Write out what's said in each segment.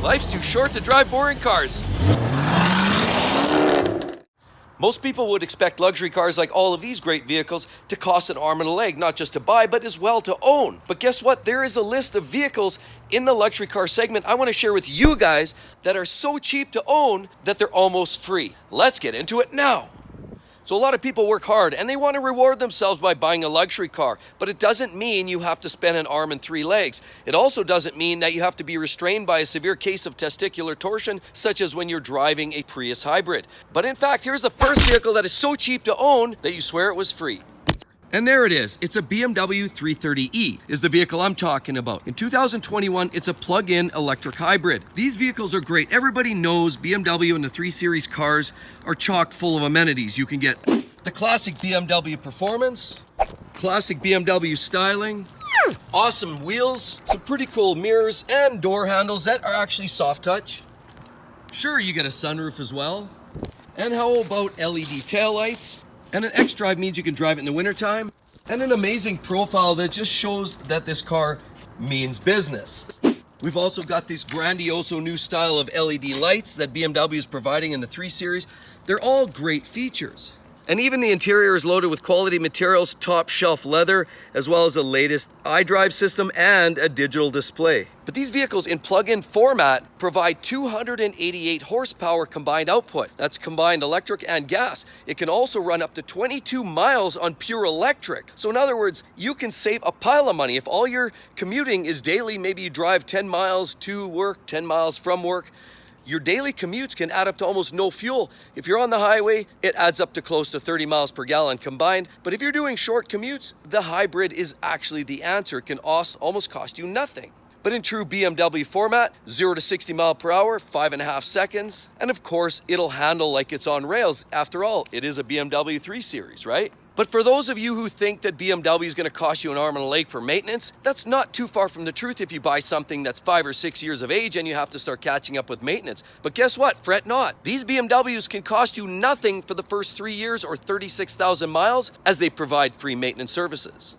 Life's too short to drive boring cars. Most people would expect luxury cars like all of these great vehicles to cost an arm and a leg, not just to buy, but as well to own. But guess what? There is a list of vehicles in the luxury car segment I want to share with you guys that are so cheap to own that they're almost free. Let's get into it now. So a lot of people work hard and they want to reward themselves by buying a luxury car, but it doesn't mean you have to spend an arm and 3 legs. It also doesn't mean that you have to be restrained by a severe case of testicular torsion, such as when you're driving a Prius hybrid. But in fact, here's the first vehicle that is so cheap to own that you swear it was free. And there it is. It's a BMW 330e is the vehicle I'm talking about. In 2021, it's a plug-in electric hybrid. These vehicles are great. Everybody knows BMW and the 3 Series cars are chock full of amenities. You can get the classic BMW performance, classic BMW styling, awesome wheels, some pretty cool mirrors, and door handles that are actually soft touch. Sure, you get a sunroof as well. And how about LED taillights? And an X-Drive means you can drive it in the wintertime. And an amazing profile that just shows that this car means business. We've also got this grandioso new style of LED lights that BMW is providing in the 3 Series. They're all great features. And even the interior is loaded with quality materials, top shelf leather, as well as the latest iDrive system and a digital display. But these vehicles in plug-in format provide 288 horsepower combined output. That's combined electric and gas. It can also run up to 22 miles on pure electric. So in other words, you can save a pile of money. If all your commuting is daily, maybe you drive 10 miles to work, 10 miles from work, your daily commutes can add up to almost no fuel. If you're on the highway, it adds up to close to 30 miles per gallon combined. But if you're doing short commutes, the hybrid is actually the answer. It can almost cost you nothing. But in true BMW format, 0 to 60 mile per hour, 5.5 seconds. And of course, it'll handle like it's on rails. After all, it is a BMW 3 Series, right? But for those of you who think that BMW is going to cost you an arm and a leg for maintenance, that's not too far from the truth if you buy something that's 5 or 6 years of age and you have to start catching up with maintenance. But guess what? Fret not. These BMWs can cost you nothing for the first 3 years or 36,000 miles as they provide free maintenance services.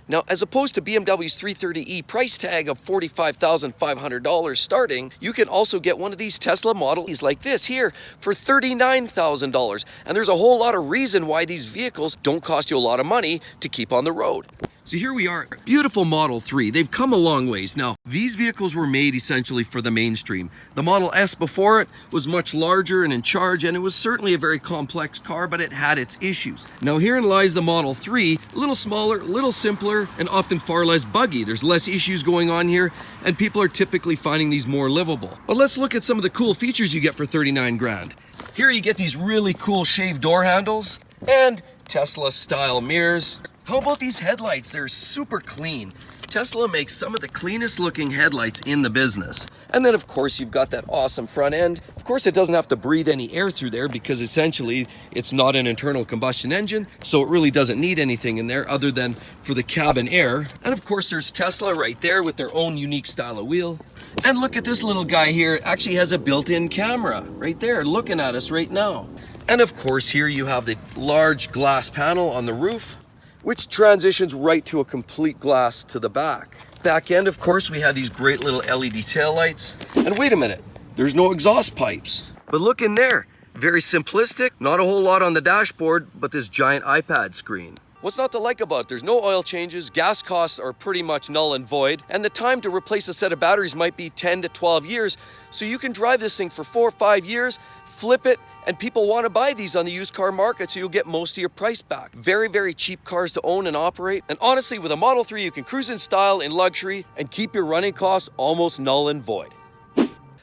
Now, as opposed to BMW's 330e price tag of $45,500 starting, you can also get one of these Tesla models like this here for $39,000. And there's a whole lot of reason why these vehicles don't cost you a lot of money to keep on the road. So here we are, beautiful Model 3. They've come a long ways. Now, these vehicles were made essentially for the mainstream. The Model S before it was much larger and in charge, and it was certainly a very complex car, but it had its issues. Now, herein lies the Model 3, a little smaller, a little simpler, and often far less buggy. There's less issues going on here, and people are typically finding these more livable. But let's look at some of the cool features you get for 39 grand. Here you get these really cool shaved door handles and Tesla style mirrors. How about these headlights? They're super clean. Tesla makes some of the cleanest looking headlights in the business. And then of course you've got that awesome front end. Of course it doesn't have to breathe any air through there because essentially it's not an internal combustion engine, so it really doesn't need anything in there other than for the cabin air. And of course there's Tesla right there with their own unique style of wheel. And look at this little guy here. It actually has a built-in camera right there looking at us right now. And of course here you have the large glass panel on the roof, which transitions right to a complete glass to the back. Back end, of course, we have these great little LED taillights. And wait a minute, there's no exhaust pipes. But look in there, very simplistic, not a whole lot on the dashboard, but this giant iPad screen. What's not to like about it? There's no oil changes, gas costs are pretty much null and void, and the time to replace a set of batteries might be 10 to 12 years, so you can drive this thing for 4 or 5 years, flip it, and people want to buy these on the used car market, so you'll get most of your price back. Very, very cheap cars to own and operate. And honestly, with a Model 3, you can cruise in style, in luxury, and keep your running costs almost null and void.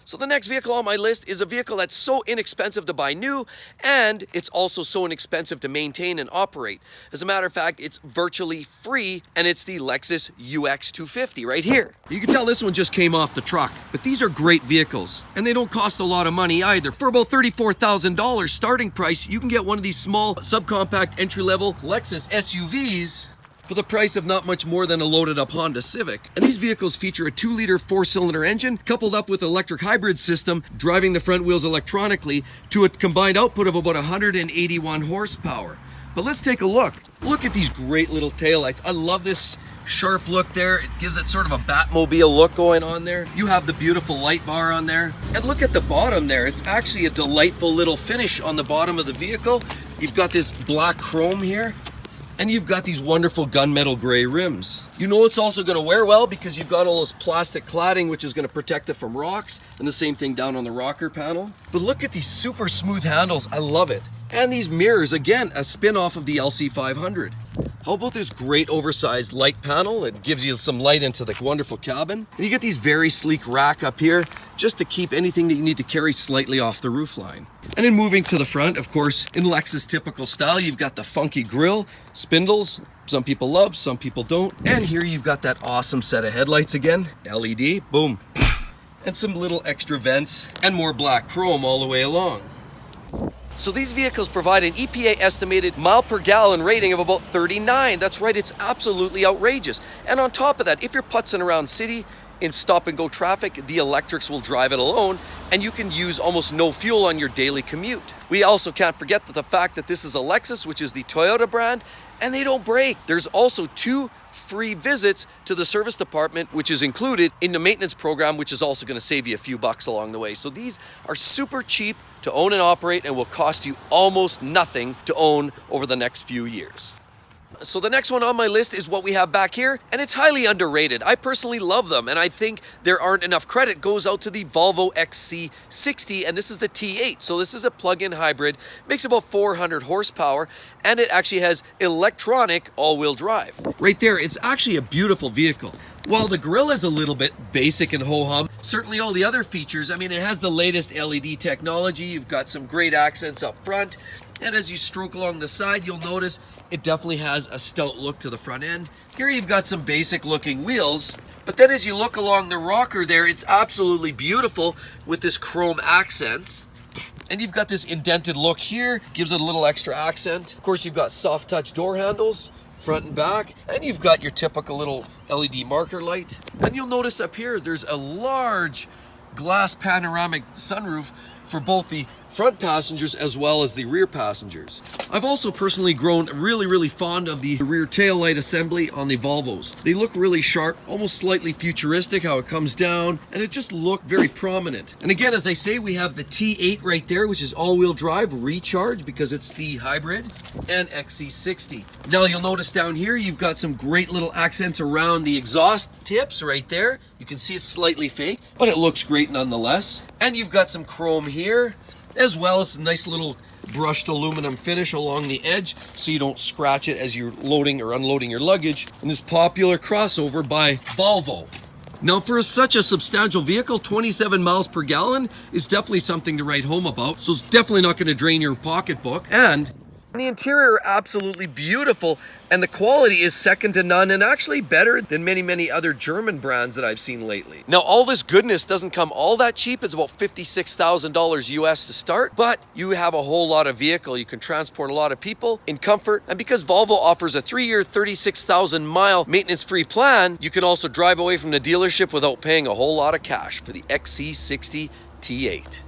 So the next vehicle on my list is a vehicle that's so inexpensive to buy new, and it's also so inexpensive to maintain and operate. As a matter of fact, it's virtually free, and it's the Lexus UX 250 right here. You can tell this one just came off the truck, but these are great vehicles, and they don't cost a lot of money either. For about $34,000 starting price, you can get one of these small subcompact entry-level Lexus SUVs for the price of not much more than a loaded up Honda Civic. And these vehicles feature a 2-liter 4-cylinder engine coupled up with electric hybrid system, driving the front wheels electronically to a combined output of about 181 horsepower. But let's take a look. Look at these great little taillights. I love this sharp look there. It gives it sort of a Batmobile look going on there. You have the beautiful light bar on there. And look at the bottom there. It's actually a delightful little finish on the bottom of the vehicle. You've got this black chrome here. And you've got these wonderful gunmetal gray rims. You know it's also gonna wear well because you've got all this plastic cladding which is gonna protect it from rocks, and the same thing down on the rocker panel. But look at these super smooth handles, I love it. And these mirrors, again, a spin-off of the LC500. How about this great oversized light panel? It gives you some light into the wonderful cabin. And you get these very sleek rack up here just to keep anything that you need to carry slightly off the roofline. And then moving to the front, of course, in Lexus typical style, you've got the funky grille, spindles, some people love, some people don't. And here you've got that awesome set of headlights again, LED, boom. And some little extra vents and more black chrome all the way along. So these vehicles provide an EPA estimated mile per gallon rating of about 39. That's right, it's absolutely outrageous. And on top of that, if you're putzing around city in stop and go traffic, the electrics will drive it alone, and you can use almost no fuel on your daily commute. We also can't forget the fact that this is a Lexus, which is the Toyota brand, and they don't break. There's also 2 free visits to the service department, which is included in the maintenance program, which is also going to save you a few bucks along the way. So these are super cheap to own and operate and will cost you almost nothing to own over the next few years. So the next one on my list is what we have back here, and it's highly underrated. I personally love them, and I think there aren't enough credit goes out to the Volvo XC60, and this is the T8. So this is a plug-in hybrid, makes about 400 horsepower, and it actually has electronic all-wheel drive. Right there, it's actually a beautiful vehicle. While the grille is a little bit basic and ho-hum, certainly all the other features, I mean, it has the latest LED technology, you've got some great accents up front, and as you stroke along the side, you'll notice it definitely has a stout look to the front end. Here you've got some basic looking wheels, but then as you look along the rocker there, it's absolutely beautiful with this chrome accents. And you've got this indented look here, gives it a little extra accent. Of course, you've got soft touch door handles, front and back, and you've got your typical little LED marker light. And you'll notice up here, there's a large glass panoramic sunroof for both the front passengers as well as the rear passengers. I've also personally grown really fond of the rear tail light assembly on the Volvos. They look really sharp, almost slightly futuristic how it comes down, and it just looked very prominent. And again, as I say, we have the T8 right there, which is all-wheel drive, recharge because it's the hybrid, and XC60. Now you'll notice down here, you've got some great little accents around the exhaust tips right there. You can see it's slightly fake, but it looks great nonetheless. And you've got some chrome here, as well as a nice little brushed aluminum finish along the edge so you don't scratch it as you're loading or unloading your luggage in this popular crossover by Volvo. Now for such a substantial vehicle, 27 miles per gallon is definitely something to write home about, so it's definitely not going to drain your pocketbook. And the interior absolutely beautiful, and the quality is second to none and actually better than many other German brands that I've seen lately. Now all this goodness doesn't come all that cheap. It's about $56,000 US to start, but you have a whole lot of vehicle. You can transport a lot of people in comfort, and because Volvo offers a 3-year 36,000 mile maintenance free plan, you can also drive away from the dealership without paying a whole lot of cash for the XC60 T8.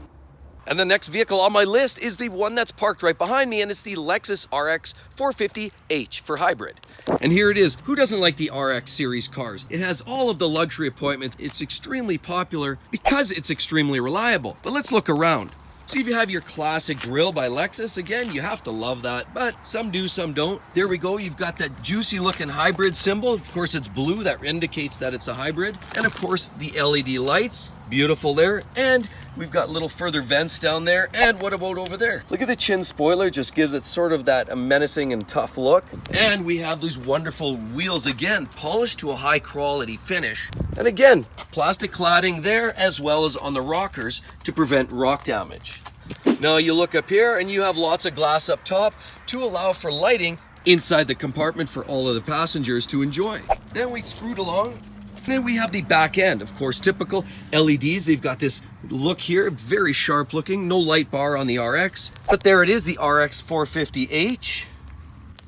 And the next vehicle on my list is the one that's parked right behind me, and it's the Lexus RX 450h for hybrid. And here it is. Who doesn't like the RX series cars? It has all of the luxury appointments. It's extremely popular because it's extremely reliable. But let's look around. So if you have your classic grille by Lexus, again, you have to love that, but some do, some don't. There we go, you've got that juicy looking hybrid symbol. Of course, it's blue, that indicates that it's a hybrid. And of course, the LED lights, beautiful there. And we've got little further vents down there. And what about over there? Look at the chin spoiler, just gives it sort of that menacing and tough look. And we have these wonderful wheels again, polished to a high quality finish. And again, plastic cladding there as well as on the rockers to prevent rock damage. Now you look up here and you have lots of glass up top to allow for lighting inside the compartment for all of the passengers to enjoy. Then we screwed along. And then we have the back end, of course, typical LEDs. They've got this look here, very sharp looking, no light bar on the RX. But there it is, the RX 450h.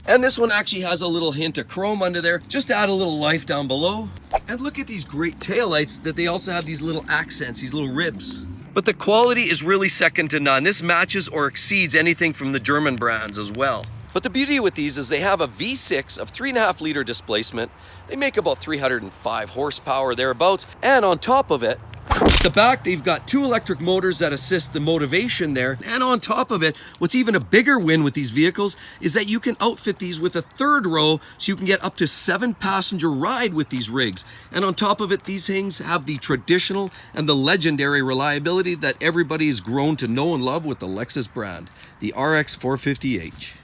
And this one actually has a little hint of chrome under there, just to add a little life down below. And look at these great taillights that they also have these little accents, these little ribs. But the quality is really second to none. This matches or exceeds anything from the German brands as well. But the beauty with these is they have a V6 of 3.5-liter displacement. They make about 305 horsepower thereabouts. And on top of it, at the back, they've got 2 electric motors that assist the motivation there. And on top of it, what's even a bigger win with these vehicles is that you can outfit these with a 3rd row, so you can get up to 7-passenger ride with these rigs. And on top of it, these things have the traditional and the legendary reliability that everybody's grown to know and love with the Lexus brand, the RX 450h.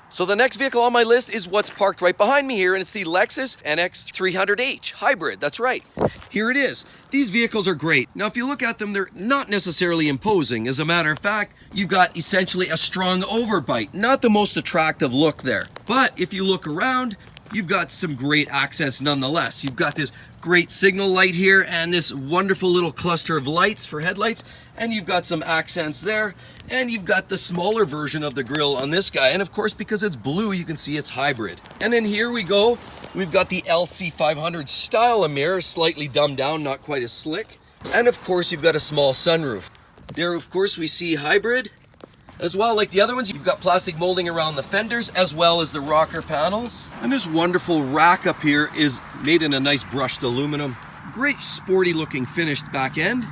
So the next vehicle on my list is what's parked right behind me here, and it's the Lexus NX 300h hybrid. That's right. Here it is. These vehicles are great. Now, if you look at them, they're not necessarily imposing. As a matter of fact, you've got essentially a strong overbite. Not the most attractive look there. But if you look around, you've got some great accents nonetheless. You've got this great signal light here and this wonderful little cluster of lights for headlights, and you've got some accents there, and you've got the smaller version of the grille on this guy, and of course, because it's blue, you can see it's hybrid. And then here we go, we've got the LC500 style of mirror, slightly dumbed down, not quite as slick, and of course you've got a small sunroof. There, of course, we see hybrid. As well, like the other ones, you've got plastic molding around the fenders as well as the rocker panels. And this wonderful rack up here is made in a nice brushed aluminum. Great sporty looking finished back end.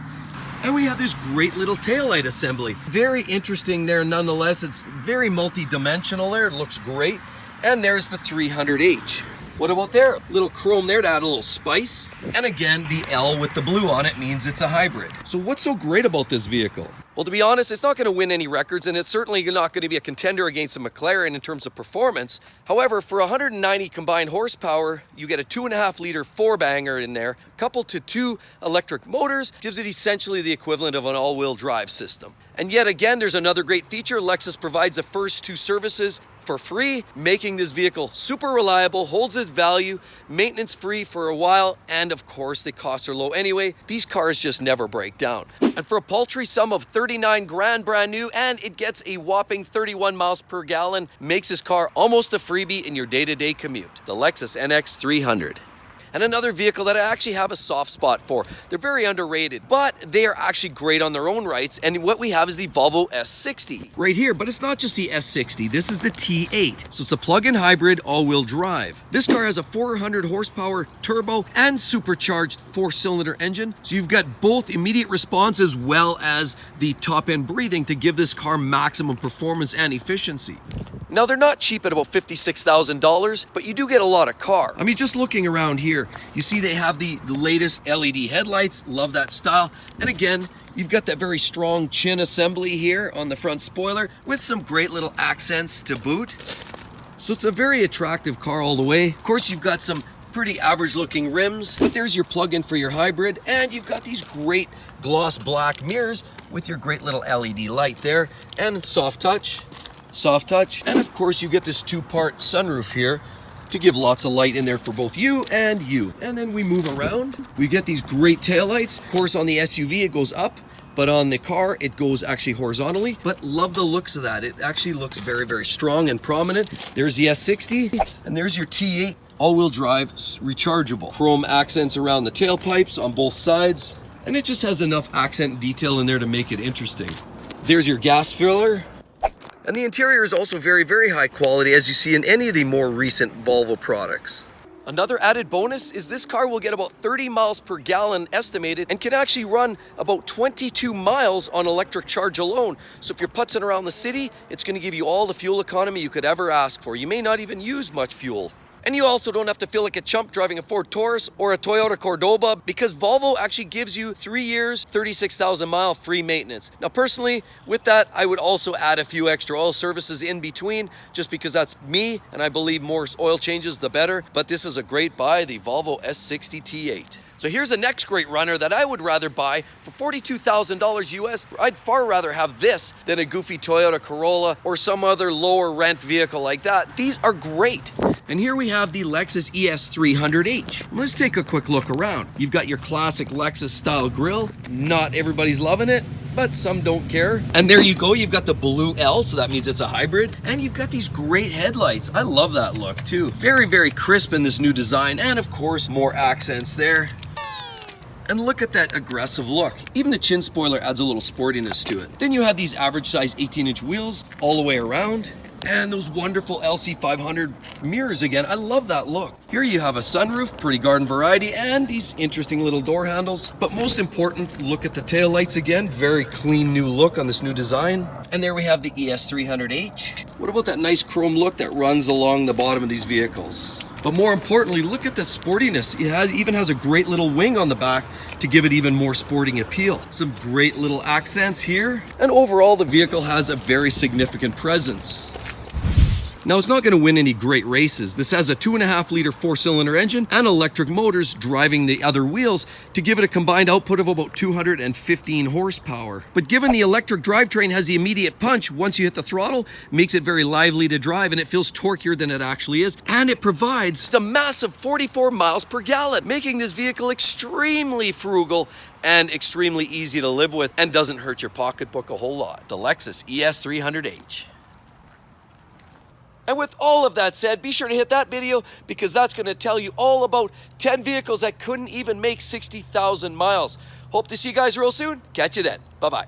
And we have this great little taillight assembly. Very interesting there nonetheless. It's very multi-dimensional there. It looks great. And there's the 300h. What about there? Little chrome there to add a little spice. And again, the L with the blue on it means it's a hybrid. So what's so great about this vehicle? Well, to be honest, it's not going to win any records, and it's certainly not going to be a contender against a McLaren in terms of performance. However, for 190 combined horsepower, you get a 2.5-liter 4-banger in there, coupled to 2 electric motors, gives it essentially the equivalent of an all-wheel drive system. And yet again, there's another great feature. Lexus provides the first 2 services for free, making this vehicle super reliable, holds its value, maintenance free for a while, and of course the costs are low anyway. These cars just never break down. And for a paltry sum of 39 grand brand new, and it gets a whopping 31 miles per gallon, makes this car almost a freebie in your day-to-day commute. The Lexus NX 300. And another vehicle that I actually have a soft spot for. They're very underrated, but they are actually great on their own rights. And what we have is the Volvo S60 right here, but it's not just the S60. This is the T8. So it's a plug-in hybrid all-wheel drive. This car has a 400 horsepower turbo and supercharged 4-cylinder engine. So you've got both immediate response as well as the top-end breathing to give this car maximum performance and efficiency. Now, they're not cheap at about $56,000, but you do get a lot of car. I mean, just looking around here, you see they have the latest LED headlights. Love that style. And again, you've got that very strong chin assembly here on the front spoiler with some great little accents to boot. So it's a very attractive car all the way. Of course, you've got some pretty average looking rims, but there's your plug-in for your hybrid, and you've got these great gloss black mirrors with your great little LED light there, and soft touch, and of course you get this 2-part sunroof here to give lots of light in there for both you and you. And then we move around, we get these great taillights. Of course, on the SUV it goes up, but on the car it goes actually horizontally. But love the looks of that. It actually looks very, very strong and prominent. There's the S60, and there's your T8 all-wheel drive rechargeable. Chrome accents around the tailpipes on both sides, and it just has enough accent detail in there to make it interesting. There's your gas filler. And the interior is also very, very high quality, as you see in any of the more recent Volvo products. Another added bonus is this car will get about 30 miles per gallon estimated and can actually run about 22 miles on electric charge alone. So if you're putzing around the city, it's going to give you all the fuel economy you could ever ask for. You may not even use much fuel. And you also don't have to feel like a chump driving a Ford Taurus or a Toyota Cordoba, because Volvo actually gives you 3 years, 36,000 mile free maintenance. Now personally, with that, I would also add a few extra oil services in between, just because that's me, and I believe more oil changes the better. But this is a great buy, the Volvo S60 T8. So here's the next great runner that I would rather buy for $42,000 US. I'd far rather have this than a goofy Toyota Corolla or some other lower rent vehicle like that. These are great. And here we have the Lexus ES 300h. Let's take a quick look around. You've got your classic Lexus style grille. Not everybody's loving it, but some don't care. And there you go, you've got the blue L, so that means it's a hybrid. And you've got these great headlights. I love that look too. Very, very crisp in this new design. And of course, more accents there. And look at that aggressive look. Even the chin spoiler adds a little sportiness to it. Then you have these average size 18-inch wheels all the way around. And those wonderful LC500 mirrors again. I love that look. Here you have a sunroof, pretty garden variety, and these interesting little door handles. But most important, look at the taillights again. Very clean new look on this new design. And there we have the ES300H. What about that nice chrome look that runs along the bottom of these vehicles? But more importantly, look at that sportiness. It even has a great little wing on the back to give it even more sporting appeal. Some great little accents here. And overall, the vehicle has a very significant presence. Now, it's not going to win any great races. This has a 2.5-liter 4-cylinder engine and electric motors driving the other wheels to give it a combined output of about 215 horsepower. But given the electric drivetrain has the immediate punch once you hit the throttle, makes it very lively to drive, and it feels torquier than it actually is. And it provides a massive 44 miles per gallon, making this vehicle extremely frugal and extremely easy to live with, and doesn't hurt your pocketbook a whole lot. The Lexus ES300H. And with all of that said, be sure to hit that video because that's going to tell you all about 10 vehicles that couldn't even make 60,000 miles. Hope to see you guys real soon. Catch you then. Bye-bye.